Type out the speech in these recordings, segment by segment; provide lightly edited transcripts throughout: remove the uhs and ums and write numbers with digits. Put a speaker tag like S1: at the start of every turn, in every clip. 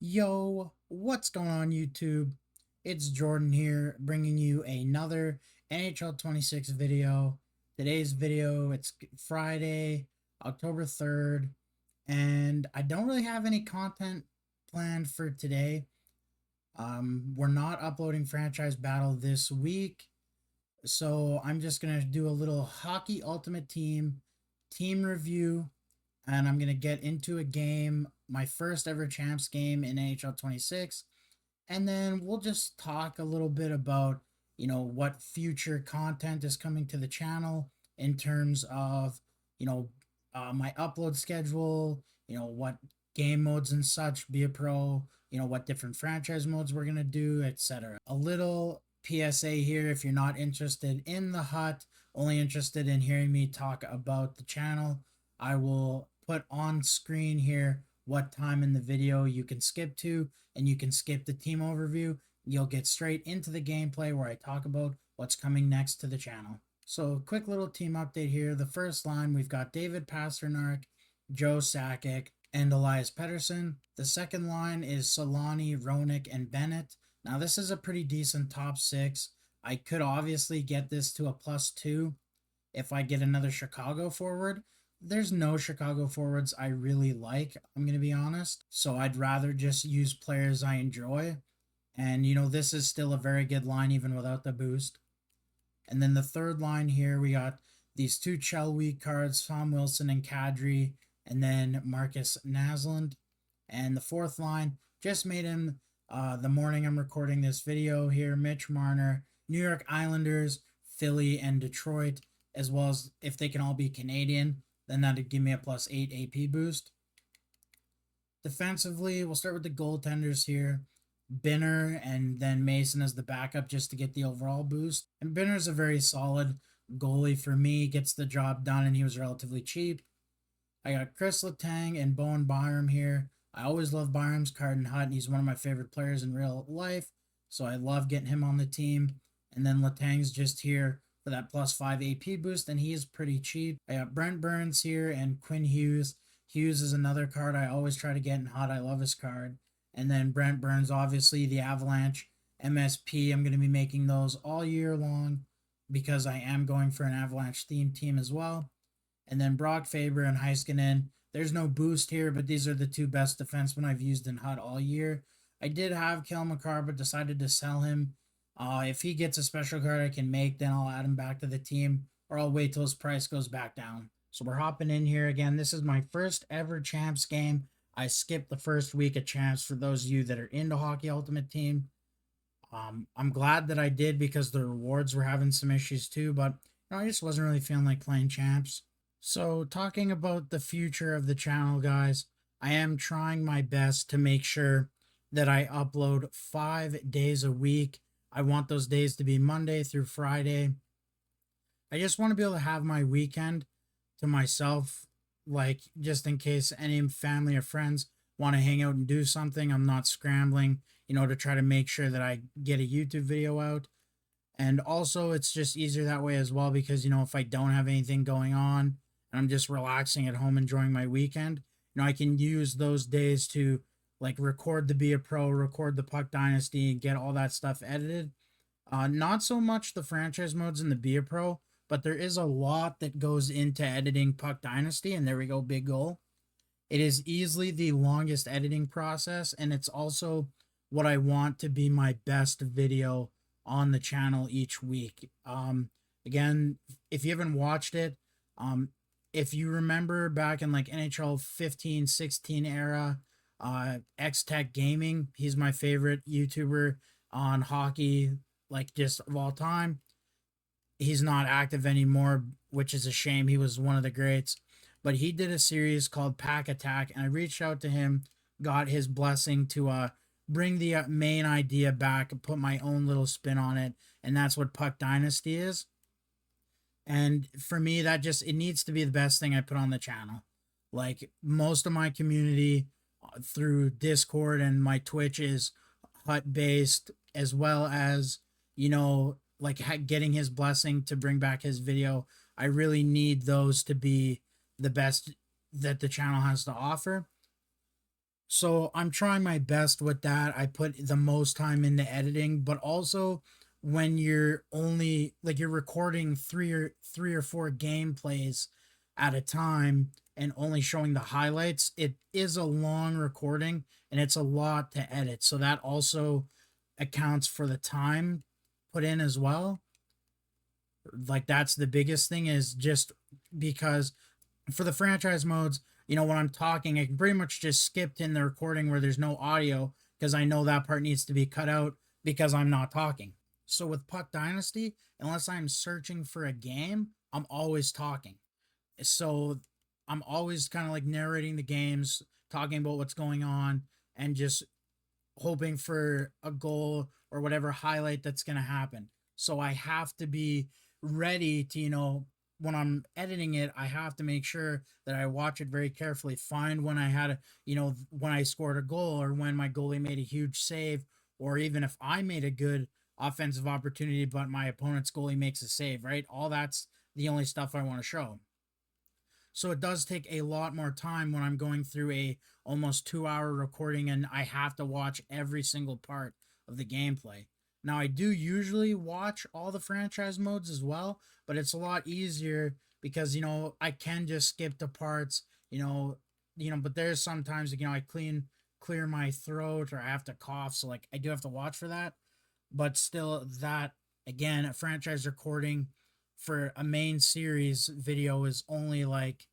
S1: Yo, what's going on YouTube? It's Jordan here bringing you another NHL 26 video. Today's video, it's Friday, October 3rd, and I don't really have any content planned for today. We're not uploading Franchise Battle this week, so I'm just going to do a little Hockey Ultimate team review, and I'm going to get into a game, my first ever champs game in NHL 26, and then we'll just talk a little bit about, what future content is coming to the channel in terms of, my upload schedule, what game modes and such, be a pro, what different franchise modes we're going to do, etc. A little PSA here: if you're not interested in the hut, only interested in hearing me talk about the channel, I will put on screen here what time in the video you can skip to, and you can skip the team overview. You'll get straight into the gameplay where I talk about what's coming next to the channel. So, quick little team update here. The first line, we've got David Pasternak, Joe Sakic, and Elias Pettersson. The second line is Solani, Roenick, and Bennett. Now, this is a pretty decent top six. I could obviously get this to a +2 if I get another Chicago forward. There's no Chicago forwards I really like, I'm going to be honest. So I'd rather just use players I enjoy. And, this is still a very good line even without the boost. And then the third line here, we got these two Chell Week cards, Tom Wilson and Kadri, and then Marcus Naslund. And the fourth line, just made him the morning I'm recording this video here, Mitch Marner, New York Islanders, Philly, and Detroit, as well as if they can all be Canadian, then that'd give me a +8 AP boost. Defensively, we'll start with the goaltenders here. Binner and then Mason as the backup just to get the overall boost. And Binner's a very solid goalie for me, gets the job done, and he was relatively cheap. I got Chris Letang and Bowen Byram here. I always love Byram's card in Hut, and he's one of my favorite players in real life, so I love getting him on the team. And then Letang's just here for that +5 AP boost, and he is pretty cheap. I got Brent Burns here and Quinn Hughes. Hughes is another card I always try to get in Hut. I love his card. And then Brent Burns, obviously, the Avalanche MSP. I'm going to be making those all year long because I am going for an Avalanche themed team as well. And then Brock Faber and Heiskanen. There's no boost here, but these are the two best defensemen I've used in Hut all year. I did have Kel McCarr, but decided to sell him. If he gets a special card I can make, then I'll add him back to the team, or I'll wait till his price goes back down. So we're hopping in here again. This is my first ever champs game. I skipped the first week of champs for those of you that are into Hockey Ultimate Team. I'm glad that I did because the rewards were having some issues too, but I just wasn't really feeling like playing champs. So, talking about the future of the channel, guys, I am trying my best to make sure that I upload 5 days a week. I want those days to be Monday through Friday. I just want to be able to have my weekend to myself, like just in case any family or friends want to hang out and do something. I'm not scrambling, to try to make sure that I get a YouTube video out. And also, it's just easier that way as well because, if I don't have anything going on, and I'm just relaxing at home enjoying my weekend, I can use those days to like record the Be a Pro, record the Puck Dynasty, and get all that stuff edited. Not so much the franchise modes in the Be a Pro, but there is a lot that goes into editing Puck Dynasty, and there we go, big goal. It is easily the longest editing process, and it's also what I want to be my best video on the channel each week. Again, if you haven't watched it, if you remember back in like NHL 15, 16 era, X Tech Gaming, he's my favorite YouTuber on hockey, like just of all time. He's not active anymore, which is a shame. He was one of the greats. But he did a series called Pack Attack, and I reached out to him, got his blessing to bring the main idea back and put my own little spin on it, and that's what Puck Dynasty is. And for me, it needs to be the best thing I put on the channel. Like most of my community through Discord and my Twitch is Hut based, as well as, like getting his blessing to bring back his video. I really need those to be the best that the channel has to offer. So I'm trying my best with that. I put the most time into editing, but also when you're only like you're recording three or four gameplays at a time and only showing the highlights, it is a long recording and it's a lot to edit. So that also accounts for the time put in as well. Like that's the biggest thing is just because for the franchise modes, when I'm talking, I can pretty much just skip in the recording where there's no audio because I know that part needs to be cut out because I'm not talking. So with Puck Dynasty, unless I'm searching for a game, I'm always talking. So I'm always kind of like narrating the games, talking about what's going on, and just hoping for a goal or whatever highlight that's going to happen. So I have to be ready to, when I'm editing it, I have to make sure that I watch it very carefully, find when I had when I scored a goal or when my goalie made a huge save, or even if I made a good offensive opportunity, but my opponent's goalie makes a save, right? All that's the only stuff I want to show. So it does take a lot more time when I'm going through a almost 2 hour recording and I have to watch every single part of the gameplay. Now I do usually watch all the franchise modes as well, but it's a lot easier because I can just skip the parts, but there's sometimes I clear my throat or I have to cough, so like I do have to watch for that. But still that again, a franchise recording for a main series video is only like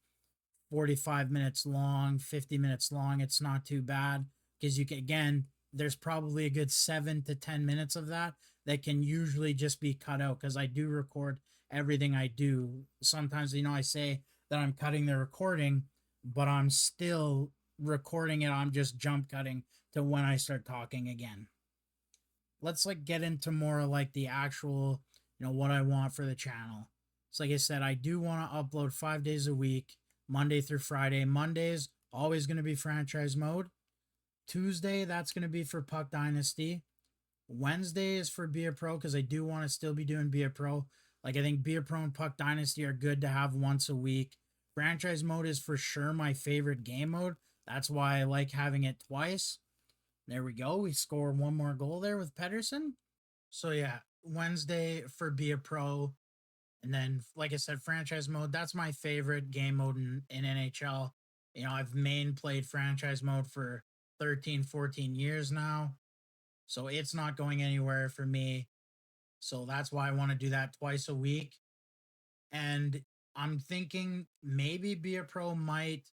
S1: 45 minutes long, 50 minutes long. It's not too bad because you can, again, there's probably a good 7 to 10 minutes of that can usually just be cut out because I do record everything I do. Sometimes, I say that I'm cutting the recording, but I'm still recording it. I'm just jump cutting to when I start talking again. Let's like get into more like the actual, what I want for the channel. So like I said, I do want to upload 5 days a week, Monday through Friday. Mondays always going to be franchise mode. Tuesday that's going to be for Puck Dynasty. Wednesday is for Be a Pro because I do want to still be doing Be a Pro. Like I think Be a Pro and Puck Dynasty are good to have once a week. Franchise mode is for sure my favorite game mode. That's why I like having it twice. There we go. We score one more goal there with Pedersen. So yeah, Wednesday for Be a Pro. And then, like I said, franchise mode. That's my favorite game mode in NHL. I've played franchise mode for 13, 14 years now. So it's not going anywhere for me. So that's why I want to do that twice a week. And I'm thinking maybe Be a Pro might,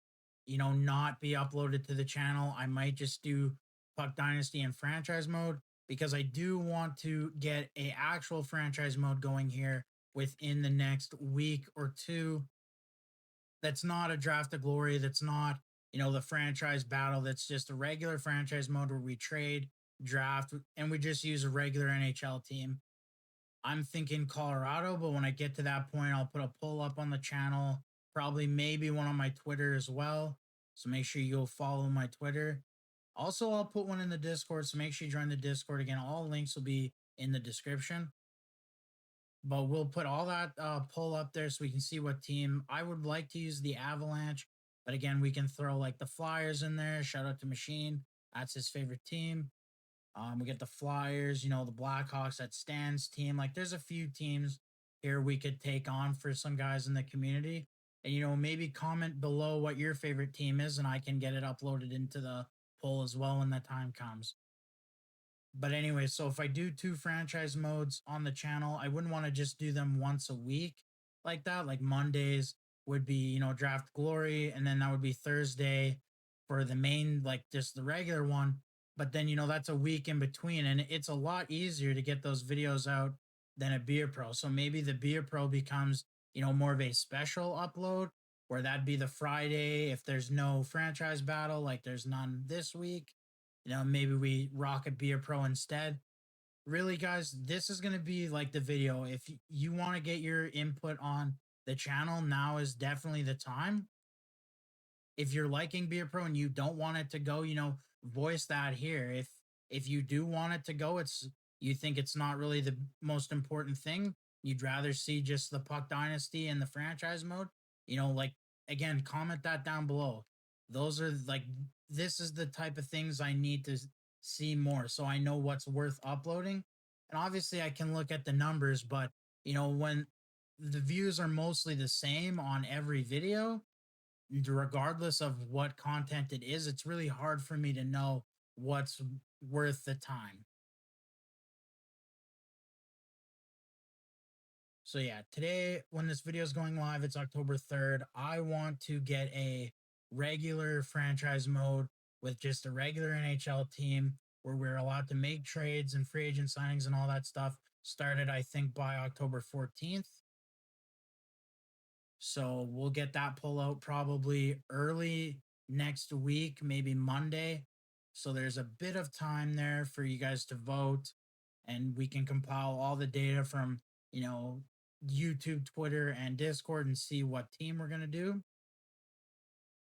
S1: not be uploaded to the channel. I might just do Puck Dynasty and franchise mode because I do want to get a actual franchise mode going here within the next week or two. That's not a draft of glory. That's not, the franchise battle. That's just a regular franchise mode where we trade, draft, and we just use a regular NHL team. I'm thinking Colorado, but when I get to that point, I'll put a poll up on the channel, probably maybe one on my Twitter as well. So make sure you'll follow my Twitter. Also, I'll put one in the Discord, so make sure you join the Discord. Again, all links will be in the description. But we'll put all that poll up there so we can see what team. I would like to use the Avalanche, but again, we can throw like the Flyers in there. Shout out to Machine. That's his favorite team. We get the Flyers, the Blackhawks, that Stan's team. Like, there's a few teams here we could take on for some guys in the community. And, maybe comment below what your favorite team is, and I can get it uploaded into the poll as well when the time comes. But anyway, so if I do two franchise modes on the channel, I wouldn't want to just do them once a week like that. Like Mondays would be, Draft Glory, and then that would be Thursday for the main, like just the regular one. But then, that's a week in between, and it's a lot easier to get those videos out than a Beer Pro. So maybe the Beer Pro becomes, more of a special upload where that'd be the Friday if there's no franchise battle, like there's none this week. Maybe we rock a Beer Pro instead. Really, guys, this is going to be like the video. If you want to get your input on the channel, now is definitely the time. If you're liking Beer Pro and you don't want it to go, voice that here. If you do want it to go, you think it's not really the most important thing. You'd rather see just the Puck Dynasty and the franchise mode. Like again, comment that down below. Those are like this is the type of things I need to see more so I know what's worth uploading. And obviously, I can look at the numbers, but when the views are mostly the same on every video, regardless of what content it is, it's really hard for me to know what's worth the time. So yeah, today when this video is going live, it's October 3rd. I want to get a regular franchise mode with just a regular NHL team where we're allowed to make trades and free agent signings and all that stuff started, I think, by October 14th. So we'll get that pull out probably early next week, maybe Monday. So there's a bit of time there for you guys to vote, and we can compile all the data from, you know, YouTube, Twitter, and Discord and see what team we're going to do.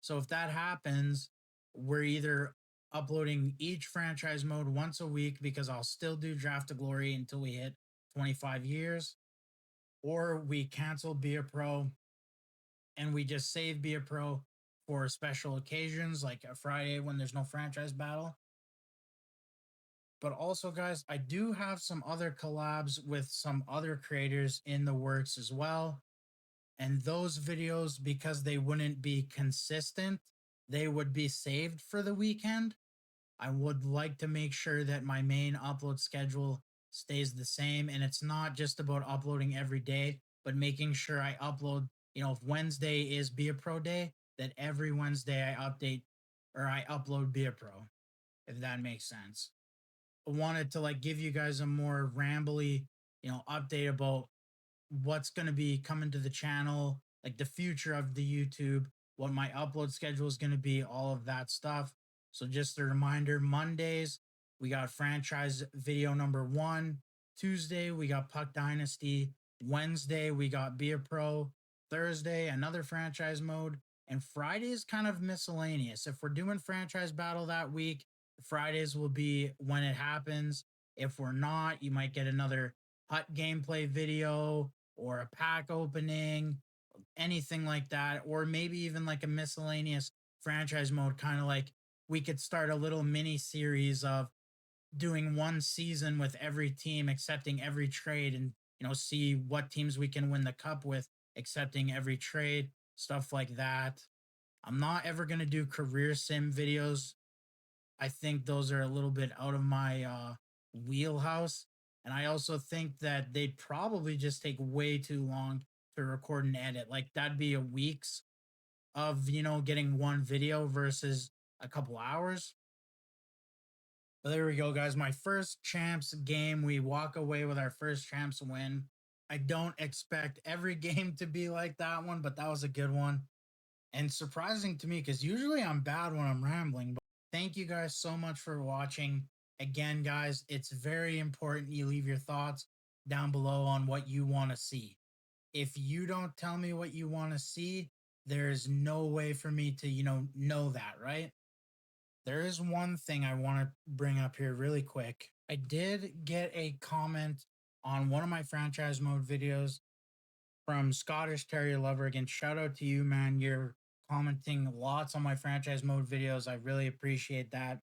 S1: So if that happens, we're either uploading each franchise mode once a week because I'll still do Draft to Glory until we hit 25 years, or we cancel Be a Pro and we just save Be a Pro for special occasions like a Friday when there's no franchise battle. But also, guys, I do have some other collabs with some other creators in the works as well. And those videos, because they wouldn't be consistent, they would be saved for the weekend. I would like to make sure that my main upload schedule stays the same. And it's not just about uploading every day, but making sure I upload, if Wednesday is Be a Pro Day, that every Wednesday I update or I upload Be a Pro, if that makes sense. I wanted to give you guys a more rambly, update about what's going to be coming to the channel, like the future of the YouTube, what my upload schedule is going to be, all of that stuff. So just a reminder, Mondays, we got franchise video number 1. Tuesday, we got Puck Dynasty. Wednesday, we got Be a Pro. Thursday, another franchise mode. And Friday is kind of miscellaneous. If we're doing franchise battle that week, Fridays will be when it happens. If we're not, you might get another hut gameplay video or a pack opening, anything like that, or maybe even like a miscellaneous franchise mode, kind of like we could start a little mini series of doing one season with every team, accepting every trade, and see what teams we can win the cup with, accepting every trade, stuff like that. I'm not ever going to do career sim videos. I think those are a little bit out of my wheelhouse. And I also think that they'd probably just take way too long to record and edit. Like that'd be a weeks of, getting one video versus a couple hours. But there we go, guys. My first champs game. We walk away with our first champs win. I don't expect every game to be like that one, but that was a good one. And surprising to me, because usually I'm bad when I'm rambling. But thank you guys so much for watching. Again, guys, it's very important you leave your thoughts down below on what you want to see. If you don't tell me what you want to see, there's no way for me to, know that, right? There is one thing I want to bring up here really quick. I did get a comment on one of my franchise mode videos from Scottish Terrier Lover. Again, shout out to you, man. You're commenting lots on my franchise mode videos. I really appreciate that.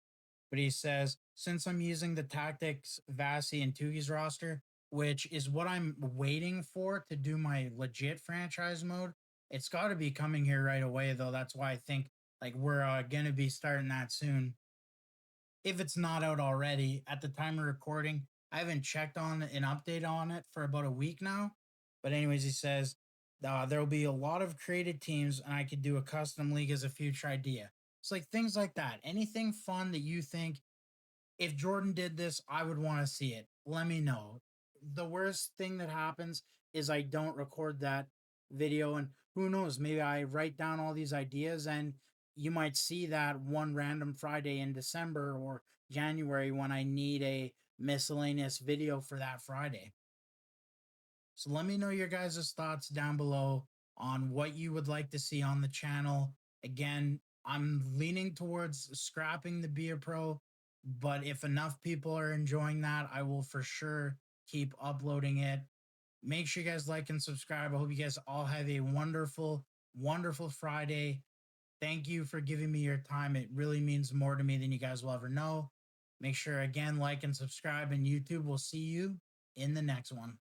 S1: But he says, since I'm using the Tactics, Vasi, and Tugi's roster, which is what I'm waiting for to do my legit franchise mode, it's got to be coming here right away, though. That's why I think we're going to be starting that soon. If it's not out already at the time of recording, I haven't checked on an update on it for about a week now. But anyways, he says there will be a lot of created teams, and I could do a custom league as a future idea. It's like things like that. Anything fun that you think, if Jordan did this, I would want to see it. Let me know. The worst thing that happens is I don't record that video, and who knows, maybe I write down all these ideas and you might see that one random Friday in December or January when I need a miscellaneous video for that Friday. So let me know your guys' thoughts down below on what you would like to see on the channel. Again, I'm leaning towards scrapping the Be a Pro, but if enough people are enjoying that, I will for sure keep uploading it. Make sure you guys like and subscribe. I hope you guys all have a wonderful, wonderful Friday. Thank you for giving me your time. It really means more to me than you guys will ever know. Make sure again, like and subscribe, and YouTube. We'll see you in the next one.